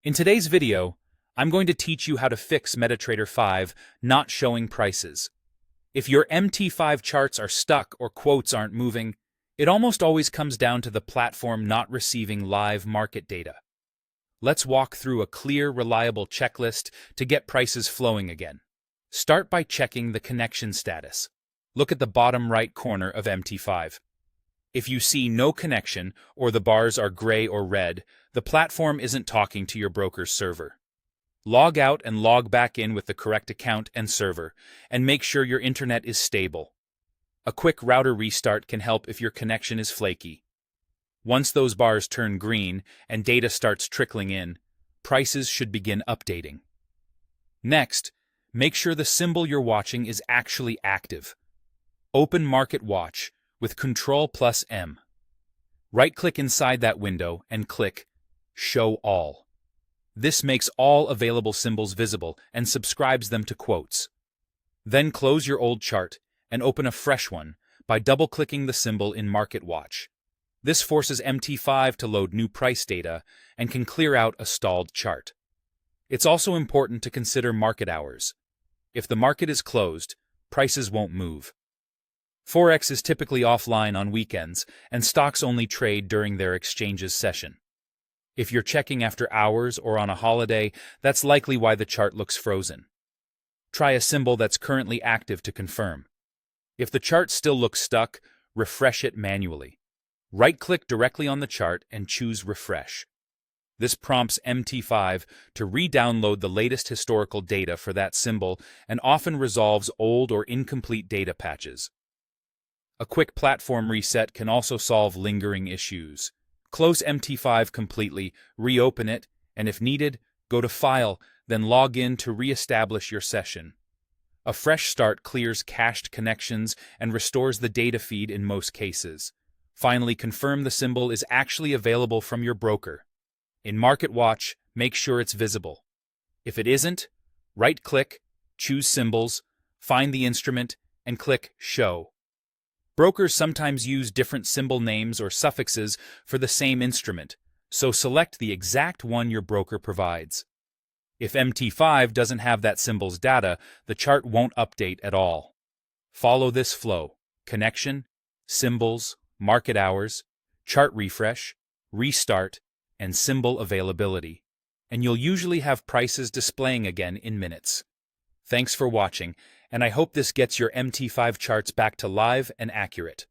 In today's video, I'm going to teach you how to fix MetaTrader 5 not showing prices. If your MT5 charts are stuck or quotes aren't moving, it almost always comes down to the platform not receiving live market data. Let's walk through a clear, reliable checklist to get prices flowing again. Start by checking the connection status. Look at the bottom right corner of MT5. If you see no connection or the bars are gray or red, the platform isn't talking to your broker's server. Log out and log back in with the correct account and server, and make sure your internet is stable. A quick router restart can help if your connection is flaky. Once those bars turn green and data starts trickling in, prices should begin updating. Next, make sure the symbol you're watching is actually active. Open Market Watch with Ctrl+M. Right-click inside that window and click Show All. This makes all available symbols visible and subscribes them to quotes. Then close your old chart and open a fresh one by double-clicking the symbol in Market Watch. This forces MT5 to load new price data and can clear out a stalled chart. It's also important to consider market hours. If the market is closed, prices won't move. Forex is typically offline on weekends, and stocks only trade during their exchange's session. If you're checking after hours or on a holiday, that's likely why the chart looks frozen. Try a symbol that's currently active to confirm. If the chart still looks stuck, refresh it manually. Right-click directly on the chart and choose Refresh. This prompts MT5 to re-download the latest historical data for that symbol and often resolves old or incomplete data patches. A quick platform reset can also solve lingering issues. Close MT5 completely, reopen it, and if needed, go to File, then log in to re-establish your session. A fresh start clears cached connections and restores the data feed in most cases. Finally, confirm the symbol is actually available from your broker. In Market Watch, make sure it's visible. If it isn't, right-click, choose Symbols, find the instrument, and click Show. Brokers sometimes use different symbol names or suffixes for the same instrument, so select the exact one your broker provides. If MT5 doesn't have that symbol's data, the chart won't update at all. Follow this flow: connection, symbols, market hours, chart refresh, restart, and symbol availability, and you'll usually have prices displaying again in minutes. Thanks for watching, and I hope this gets your MT5 charts back to live and accurate.